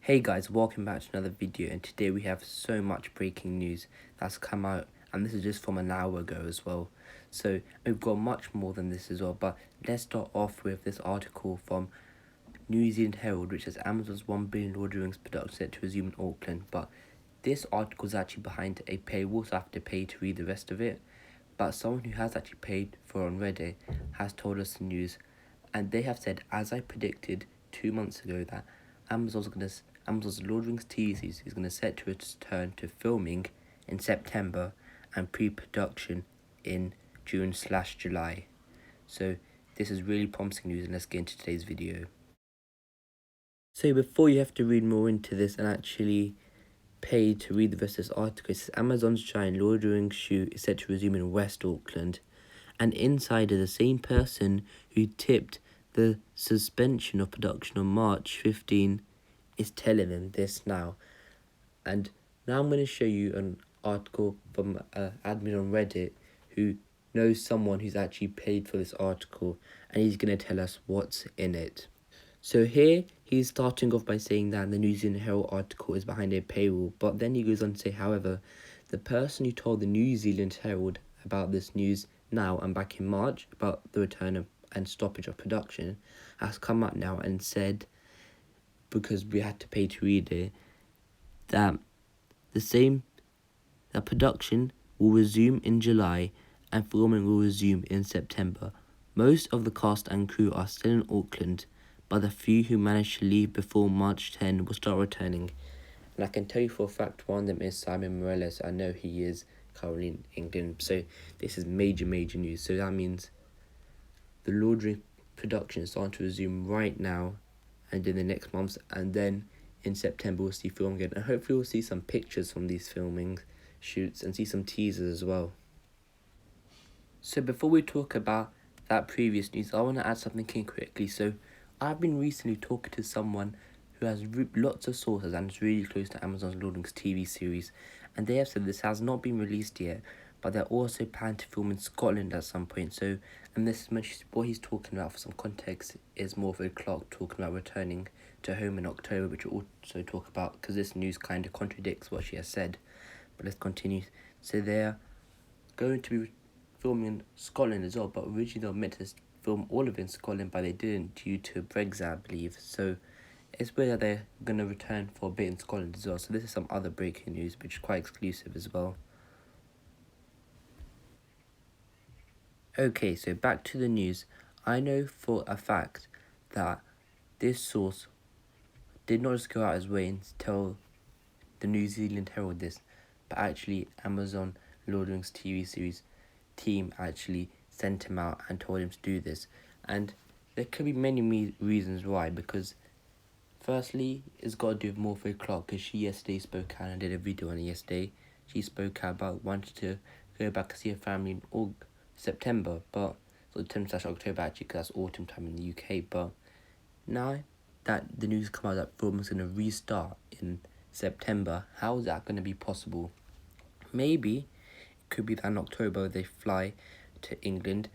Hey guys, welcome back to another video, and today we have so much breaking news that's come out, and this is just from an hour ago as well. So we've got much more than this as well, but let's start off with this article from New Zealand Herald, which says Amazon's 1 billion Lord of the Rings production set to resume in Auckland. But this article is actually behind a paywall, so I have to pay to read the rest of it. But someone who has actually paid for it on Reddit has told us the news, and they have said, as I predicted 2 months ago, that Amazon's Lord of the Rings TV series is gonna set to return to filming in September and pre-production in June/July. So this is really promising news, and let's get into today's video. So before you have to read more into this and actually pay to read the rest of this article, it says Amazon's giant Lord of the Rings shoot is set to resume in West Auckland. An insider, the same person who tipped the suspension of production on March 15, is telling them this now. And now I'm going to show you an article from an admin on Reddit who knows someone who's actually paid for this article, and he's going to tell us what's in it. So here he's starting off by saying that the New Zealand Herald article is behind a paywall, but then he goes on to say, however, the person who told the New Zealand Herald about this news now and back in March about the return of and stoppage of production has come out now and said, because we had to pay to read it, that production will resume in July and filming will resume in September. Most of the cast and crew are still in Auckland, but the few who managed to leave before March 10 will start returning. And I can tell you for a fact one of them is Simon Morales. I know he is currently in England, so this is major news. So that means the Lord of the Rings production is starting to resume right now and in the next months, and then in September we'll see filming again, and hopefully we'll see some pictures from these filming shoots and see some teasers as well. So before we talk about that previous news, I want to add something in quickly. So I've been recently talking to someone who has lots of sources and is really close to Amazon's Lord of the Rings TV series, and they have said this has not been released yet, but they're also planning to film in Scotland at some point. So, and this is much what he's talking about. For some context, is Morpho Clark talking about returning to home in October, which we'll also talk about because this news kind of contradicts what she has said. But let's continue. So they're going to be filming in Scotland as well, but originally they were meant to film all of it in Scotland, but they didn't due to Brexit, I believe. So it's weird that they're going to return for a bit in Scotland as well. So this is some other breaking news, which is quite exclusive as well. Okay, so back to the news. I know for a fact that this source did not just go out his way and tell the New Zealand Herald this, but actually Amazon Lord of the Rings TV series team actually sent him out and told him to do this. And there could be many reasons why, because firstly, it's got to do with Morpho Clark, because she yesterday spoke out and did a video on it yesterday. She spoke out about wanting to go back to see her family in September, but September/October actually, because that's autumn time in the UK. But now that the news come out that film is going to restart in September, how is that going to be possible? Maybe it could be that in October they fly to England,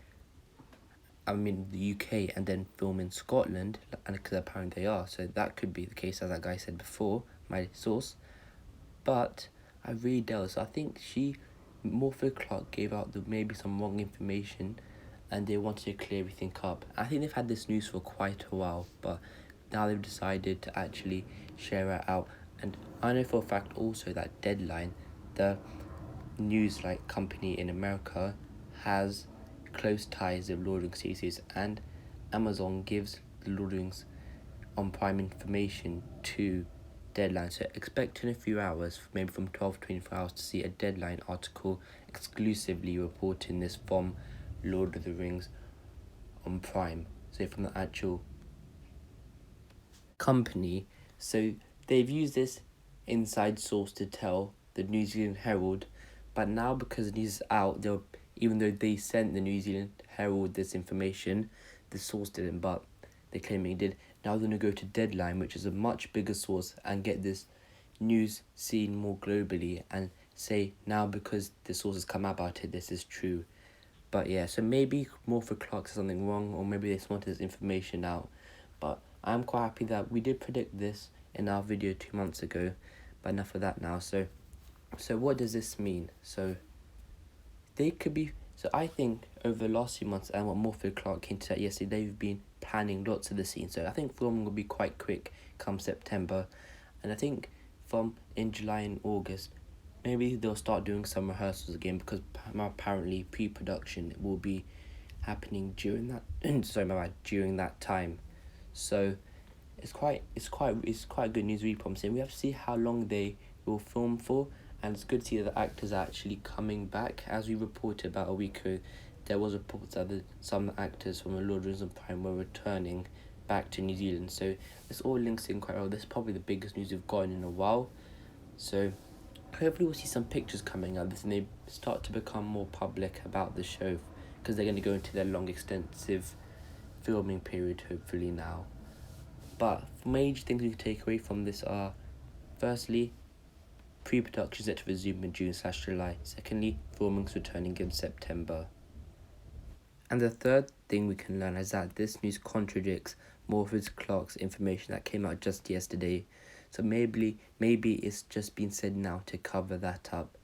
the UK, and then film in Scotland, and because apparently they are, so that could be the case, as that guy said before, my source. But I really doubt. So I think Morpho Clark gave out maybe some wrong information, and they wanted to clear everything up. I think they've had this news for quite a while, but now they've decided to actually share it out. And I know for a fact also that Deadline, the news company in America, has close ties with Lord of the Rings series, and Amazon gives the Lord of the Rings on Prime information to Deadline. So expect in a few hours, maybe from 12 to 24 hours, to see a Deadline article exclusively reporting this from Lord of the Rings on Prime. So from the actual company. So they've used this inside source to tell the New Zealand Herald, but now because the news is out, even though they sent the New Zealand Herald this information, the source didn't, but they claim it did. Now they're going to go to Deadline, which is a much bigger source, and get this news seen more globally, and say now because the sources come out about it, this is true. But yeah, so maybe Morpho Clark said something wrong, or maybe they just wanted this information out. But I'm quite happy that we did predict this in our video 2 months ago. But enough of that now. So what does this mean? So they could be. So I think over the last few months, and what Morphy Clark hinted at yesterday, they've been planning lots of the scenes. So I think filming will be quite quick come September, and I think from in July and August, maybe they'll start doing some rehearsals again, because apparently pre-production will be happening during that. Sorry, my bad. During that time, so it's quite good news, really promising. We have to see how long they will film for, and it's good to see that the actors are actually coming back. As we reported about a week ago, there was reports that some actors from the Lord of the Rings and Prime were returning back to New Zealand. So this all links in quite well. This is probably the biggest news we've gotten in a while. So hopefully we'll see some pictures coming out of this, and they start to become more public about the show, because they're going to go into their long, extensive filming period hopefully now. But major things we can take away from this are, firstly, pre-production set to resume in June/July. Secondly, filming's returning in September. And the third thing we can learn is that this news contradicts Morphy Clark's information that came out just yesterday. So maybe it's just been said now to cover that up.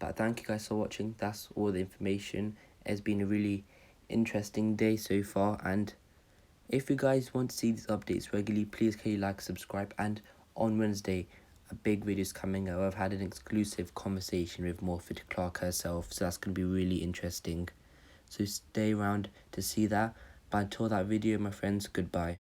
But thank you guys for watching. That's all the information. It's been a really interesting day so far, and if you guys want to see these updates regularly, please can you like, subscribe, and on Wednesday, a big video is coming out. I've had an exclusive conversation with Morphy Clark herself, so that's going to be really interesting. So stay around to see that. But until that video, my friends, goodbye.